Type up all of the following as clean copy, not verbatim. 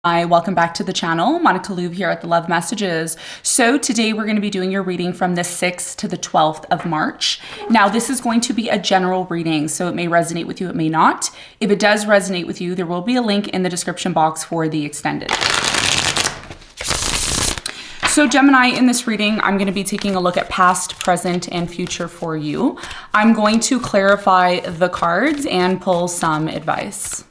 Hi, welcome back to the channel. Monica Louvre here at the Love Messages. So today we're going to be doing your reading from the 6th to the 12th of March. Now this is going to be a general reading, so it may resonate with you, it may not. If it does resonate with you, there will be a link in the description box for the extended. So Gemini, in this reading, I'm going to be taking a look at past, present, and future for you. I'm going to clarify the cards and pull some advice.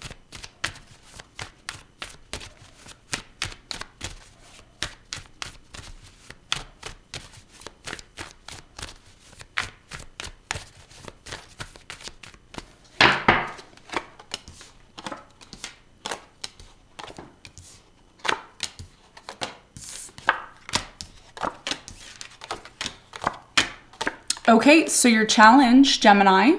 Okay, so your challenge, Gemini,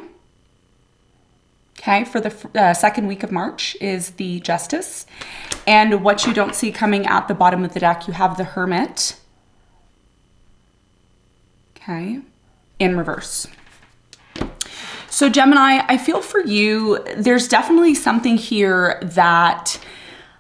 okay, for the second week of March is the Justice. And what you don't see coming at the bottom of the deck, you have the Hermit, okay, in reverse. So Gemini, I feel for you, there's definitely something here that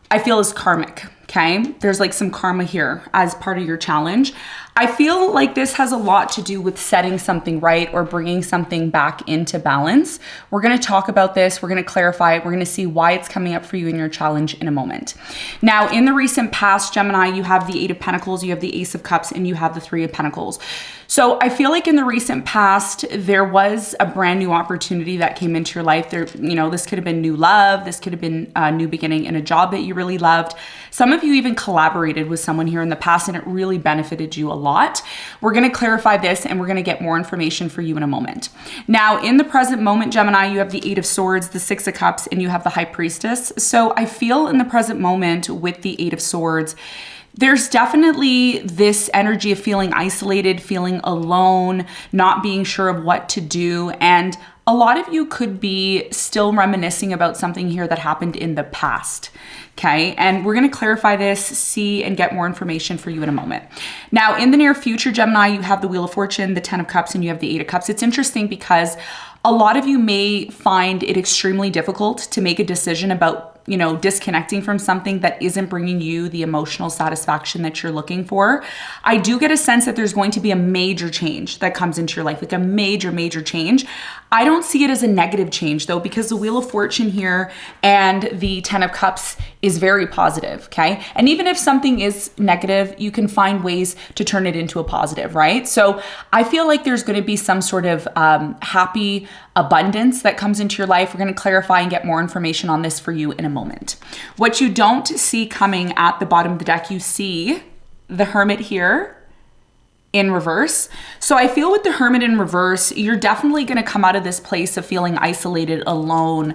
I feel is karmic, okay? There's like some karma here as part of your challenge. I feel like this has a lot to do with setting something right or bringing something back into balance. We're going to talk about this. We're going to clarify it. We're going to see why it's coming up for you in your challenge in a moment. Now, in the recent past, Gemini, you have the 8 of Pentacles, you have the Ace of Cups, and you have the 3 of Pentacles. So I feel like in the recent past, there was a brand new opportunity that came into your life. There, you know, this could have been new love. This could have been a new beginning in a job that you really loved. Some of you even collaborated with someone here in the past and it really benefited you a lot. We're going to clarify this and we're going to get more information for you in a moment. Now, in the present moment, Gemini, you have the 8 of Swords, the 6 of Cups, and you have the High Priestess. So I feel in the present moment with the 8 of Swords, there's definitely this energy of feeling isolated, feeling alone, not being sure of what to do. And a lot of you could be still reminiscing about something here that happened in the past. Okay, and we're going to clarify this, see, and get more information for you in a moment. Now, in the near future, Gemini, you have the Wheel of Fortune, the 10 of Cups, and you have the 8 of Cups. It's interesting because a lot of you may find it extremely difficult to make a decision about, you know, disconnecting from something that isn't bringing you the emotional satisfaction that you're looking for. I do get a sense that there's going to be a major change that comes into your life, like a major change. I don't see it as a negative change though, because the Wheel of Fortune here and the 10 of Cups is very positive, okay? And even if something is negative, you can find ways to turn it into a positive, right? So I feel like there's going to be some sort of happy abundance that comes into your life. We're going to clarify and get more information on this for you in a moment. What you don't see coming at the bottom of the deck, you see the Hermit here in reverse. So I feel with the Hermit in reverse, you're definitely going to come out of this place of feeling isolated, alone,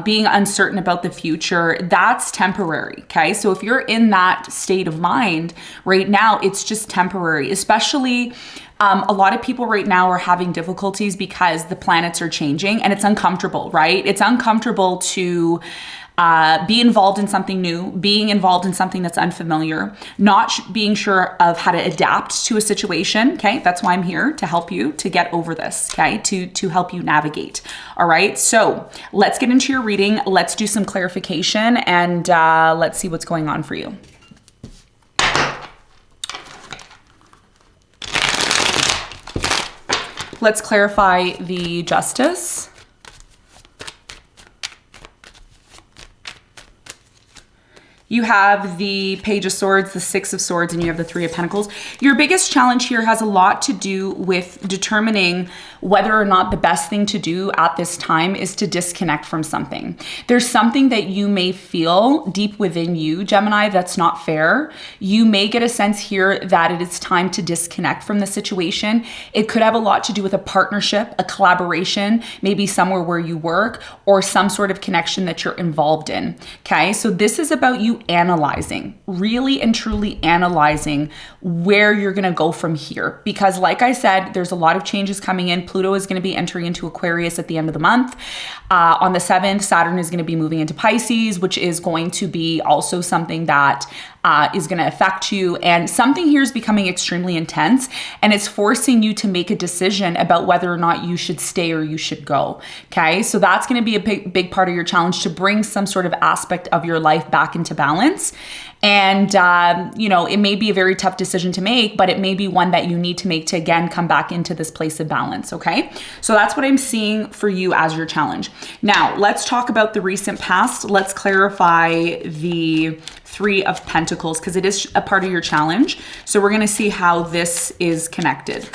being uncertain about the future. That's temporary, okay? So if you're in that state of mind right now, it's just temporary, especially a lot of people right now are having difficulties because the planets are changing and it's uncomfortable, right? It's uncomfortable to be involved in something new, being involved in something that's unfamiliar, not being sure of how to adapt to a situation, okay? That's why I'm here, to help you to get over this, okay? To help you navigate, all right? So let's get into your reading. Let's do some clarification and let's see what's going on for you. Let's clarify the Justice. You have the Page of Swords, the 6 of Swords, and you have the 3 of Pentacles. Your biggest challenge here has a lot to do with determining whether or not the best thing to do at this time is to disconnect from something. There's something that you may feel deep within you, Gemini, that's not fair. You may get a sense here that it is time to disconnect from the situation. It could have a lot to do with a partnership, a collaboration, maybe somewhere where you work, or some sort of connection that you're involved in, okay? So this is about you analyzing, really and truly analyzing where you're going to go from here. Because like I said, there's a lot of changes coming in. Pluto is going to be entering into Aquarius at the end of the month. On the 7th, Saturn is going to be moving into Pisces, which is going to be also something that is going to affect you. And something here is becoming extremely intense, and it's forcing you to make a decision about whether or not you should stay or you should go. Okay, so that's going to be a big part of your challenge, to bring some sort of aspect of your life back into balance. balance. And, it may be a very tough decision to make, but it may be one that you need to make to, again, come back into this place of balance, okay? So that's what I'm seeing for you as your challenge. Now, let's talk about the recent past. Let's clarify the Three of Pentacles because it is a part of your challenge. So we're going to see how this is connected.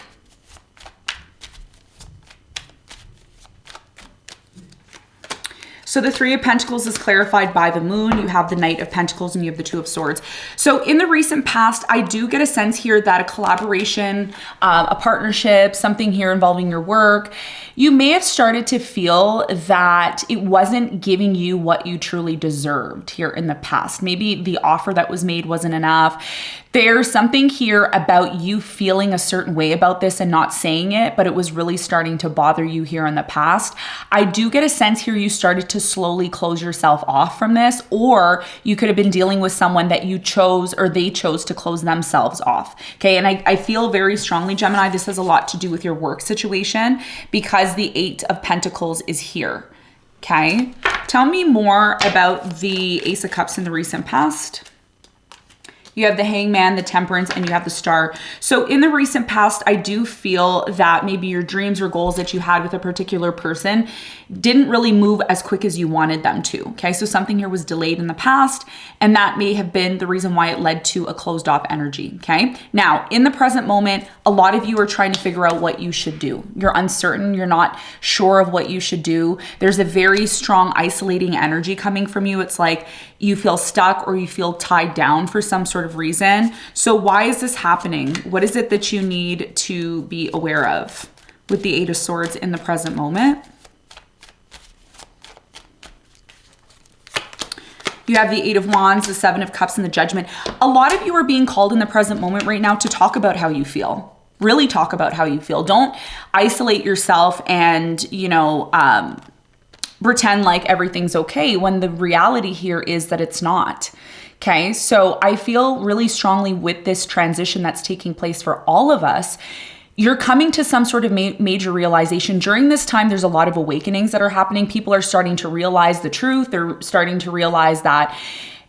So the Three of Pentacles is clarified by the Moon. You have the Knight of Pentacles and you have the Two of Swords. So in the recent past, I do get a sense here that a collaboration, a partnership, something here involving your work, you may have started to feel that it wasn't giving you what you truly deserved here in the past. Maybe the offer that was made wasn't enough. There's something here about you feeling a certain way about this and not saying it, but it was really starting to bother you here in the past. I do get a sense here you started to slowly close yourself off from this, or you could have been dealing with someone that you chose or they chose to close themselves off. Okay, and I feel very strongly, Gemini, this has a lot to do with your work situation because the Eight of Pentacles is here. Okay, tell me more about the Ace of Cups in the recent past. You have the Hangman, the Temperance, and you have the Star. So in the recent past, I do feel that maybe your dreams or goals that you had with a particular person didn't really move as quick as you wanted them to. Okay, so something here was delayed in the past, and that may have been the reason why it led to a closed off energy. Okay, now in the present moment, a lot of you are trying to figure out what you should do. You're uncertain, you're not sure of what you should do. There's a very strong isolating energy coming from you. It's like you feel stuck or you feel tied down for some sort of reason. So why is this happening? What is it that you need to be aware of with the Eight of Swords in the present moment? You have the Eight of Wands, the Seven of Cups, and the Judgment. A lot of you are being called in the present moment right now to talk about how you feel. Really talk about how you feel. Don't isolate yourself and, pretend like everything's okay when the reality here is that it's not. Okay, so I feel really strongly with this transition that's taking place for all of us. You're coming to some sort of major realization. During this time, there's a lot of awakenings that are happening. People are starting to realize the truth. They're starting to realize that,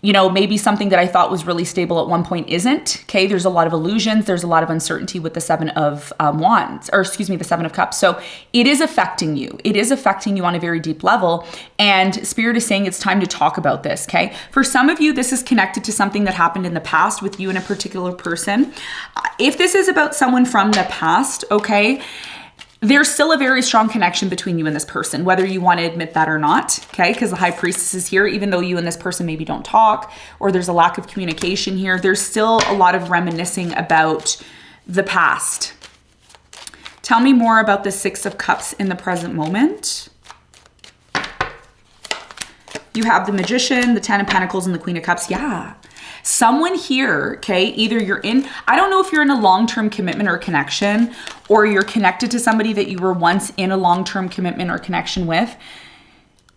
maybe something that I thought was really stable at one point isn't. Okay, there's a lot of illusions. There's a lot of uncertainty with the Seven of the Seven of Cups. So it is affecting you. It is affecting you on a very deep level. And Spirit is saying it's time to talk about this, okay? For some of you, this is connected to something that happened in the past with you and a particular person. If this is about someone from the past, okay, there's still a very strong connection between you and this person, whether you want to admit that or not, okay? Because the High Priestess is here, even though you and this person maybe don't talk or there's a lack of communication here, there's still a lot of reminiscing about the past. Tell me more about the Six of Cups in the present moment. You have the Magician, the Ten of Pentacles, and the Queen of Cups. Yeah. Someone here, okay, either I don't know if you're in a long-term commitment or connection, or you're connected to somebody that you were once in a long-term commitment or connection with.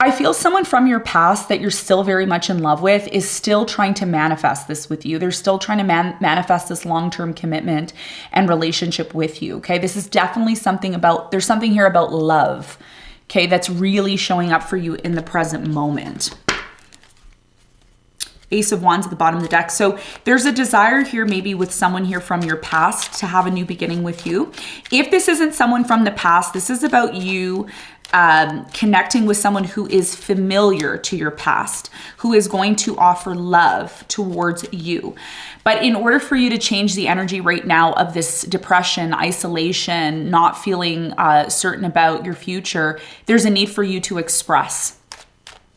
I feel someone from your past that you're still very much in love with is still trying to manifest this with you. They're still trying to manifest this long-term commitment and relationship with you, okay? This is definitely there's something here about love, okay, that's really showing up for you in the present moment. Ace of Wands at the bottom of the deck. So there's a desire here maybe with someone here from your past to have a new beginning with you. If this isn't someone from the past, this is about you connecting with someone who is familiar to your past, who is going to offer love towards you. But in order for you to change the energy right now of this depression, isolation, not feeling certain about your future, there's a need for you to express.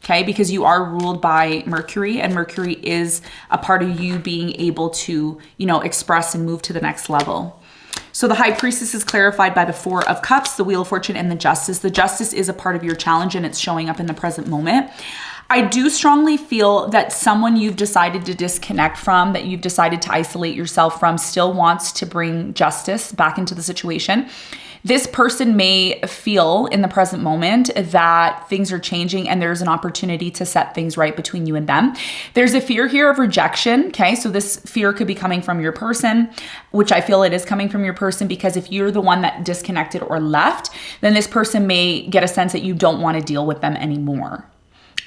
Okay, because you are ruled by Mercury, and Mercury is a part of you being able to, express and move to the next level. So the High Priestess is clarified by the Four of Cups, the Wheel of Fortune, and the Justice. The Justice is a part of your challenge, and it's showing up in the present moment. I do strongly feel that someone you've decided to disconnect from, that you've decided to isolate yourself from, still wants to bring justice back into the situation. This person may feel in the present moment that things are changing and there's an opportunity to set things right between you and them. There's a fear here of rejection, okay? So this fear could be coming from your person, which I feel it is coming from your person, because if you're the one that disconnected or left, then this person may get a sense that you don't want to deal with them anymore.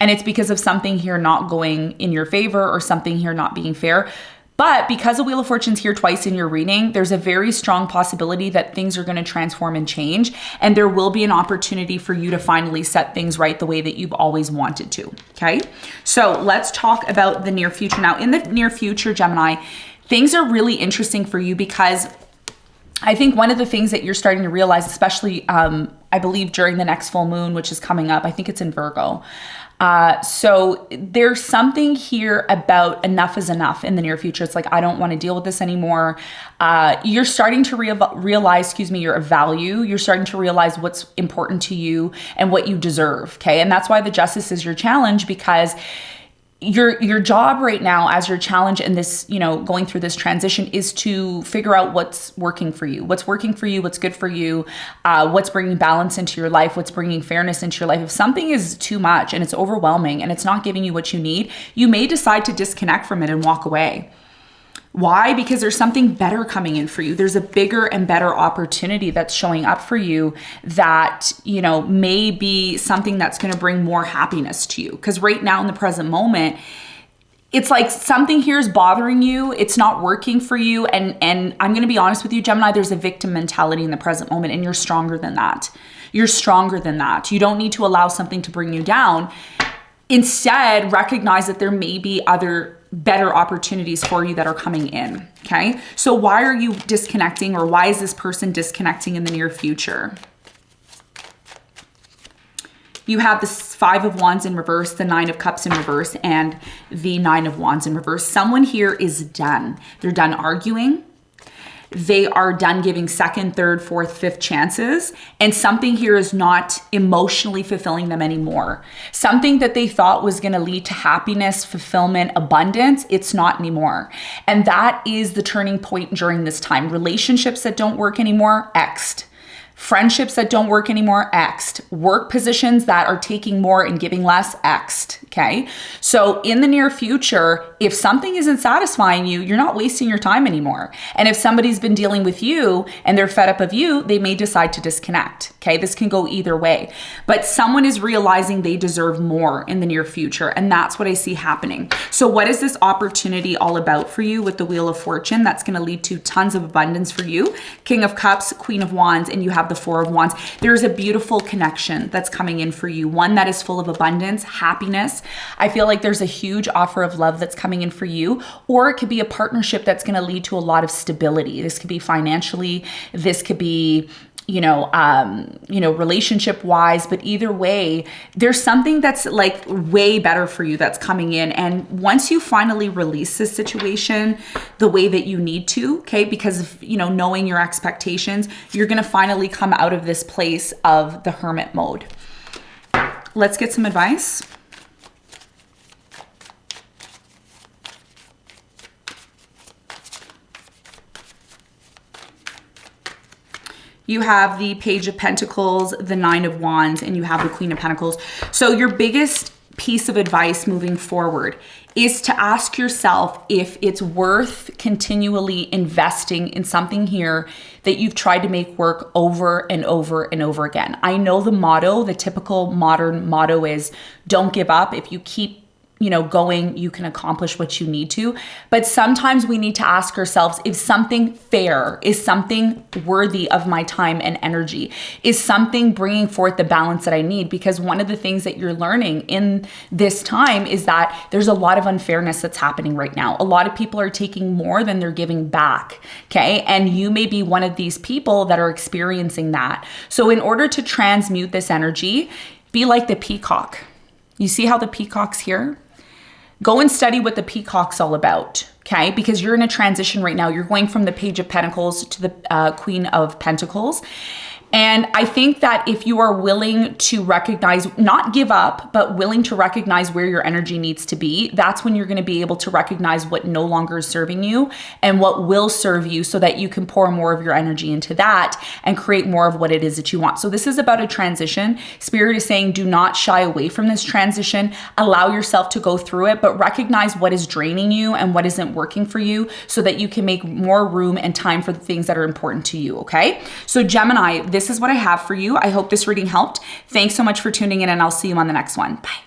And it's because of something here not going in your favor or something here not being fair. But because the Wheel of Fortune's here twice in your reading, there's a very strong possibility that things are going to transform and change. And there will be an opportunity for you to finally set things right the way that you've always wanted to. Okay. So let's talk about the near future. Now, in the near future, Gemini, things are really interesting for you because I think one of the things that you're starting to realize, especially, I believe during the next full moon, which is coming up, I think it's in Virgo. So there's something here about enough is enough in the near future. It's like, I don't want to deal with this anymore. You're starting to realize, your value. You're starting to realize what's important to you and what you deserve. Okay. And that's why the Justice is your challenge, because your job right now as your challenge in this, going through this transition is to figure out what's working for you, what's good for you, what's bringing balance into your life, what's bringing fairness into your life. If something is too much and it's overwhelming and it's not giving you what you need, you may decide to disconnect from it and walk away. Why? Because there's something better coming in for you. There's a bigger and better opportunity that's showing up for you that, may be something that's going to bring more happiness to you. Because right now in the present moment, it's like something here is bothering you. It's not working for you. And I'm going to be honest with you, Gemini, there's a victim mentality in the present moment, and you're stronger than that. You're stronger than that. You don't need to allow something to bring you down. Instead, recognize that there may be other better opportunities for you that are coming in. Okay. So why are you disconnecting, or why is this person disconnecting in the near future? You have the 5 of Wands in reverse, the 9 of Cups in reverse, and the 9 of Wands in reverse. Someone here is done. They're done arguing. They are done giving second, third, fourth, fifth chances. And something here is not emotionally fulfilling them anymore. Something that they thought was going to lead to happiness, fulfillment, abundance, it's not anymore. And that is the turning point during this time. Relationships that don't work anymore, X'd. Friendships that don't work anymore, X'd. Work positions that are taking more and giving less, X'd. Okay. So in the near future, if something isn't satisfying you, you're not wasting your time anymore. And if somebody's been dealing with you and they're fed up of you, they may decide to disconnect. Okay. This can go either way, but someone is realizing they deserve more in the near future. And that's what I see happening. So what is this opportunity all about for you with the Wheel of Fortune? That's going to lead to tons of abundance for you. King of Cups, Queen of Wands, and you have the 4 of Wands. There's a beautiful connection that's coming in for you. One that is full of abundance, happiness. I feel like there's a huge offer of love that's coming in for you, or it could be a partnership that's going to lead to a lot of stability. This could be financially, this could be, relationship wise, but either way, there's something that's like way better for you that's coming in. And once you finally release this situation the way that you need to, okay, because of, knowing your expectations, you're going to finally come out of this place of the hermit mode. Let's get some advice. You have the Page of Pentacles, the 9 of Wands, and you have the Queen of Pentacles. So your biggest piece of advice moving forward is to ask yourself if it's worth continually investing in something here that you've tried to make work over and over and over again. I know the typical modern motto is don't give up. If you keep going, you can accomplish what you need to. But sometimes we need to ask ourselves, is something fair? Is something worthy of my time and energy? Is something bringing forth the balance that I need? Because one of the things that you're learning in this time is that there's a lot of unfairness that's happening right now. A lot of people are taking more than they're giving back. Okay. And you may be one of these people that are experiencing that. So in order to transmute this energy, be like the peacock. You see how the peacock's here? Go and study what the peacock's all about, okay? Because you're in a transition right now. You're going from the Page of Pentacles to the Queen of Pentacles. And I think that if you are willing to recognize, not give up, but willing to recognize where your energy needs to be, that's when you're going to be able to recognize what no longer is serving you and what will serve you, so that you can pour more of your energy into that and create more of what it is that you want. So this is about a transition. Spirit is saying, do not shy away from this transition. Allow yourself to go through it, but recognize what is draining you and what isn't working for you, so that you can make more room and time for the things that are important to you, okay? So Gemini, this is what I have for you. I hope this reading helped. Thanks so much for tuning in, and I'll see you on the next one. Bye.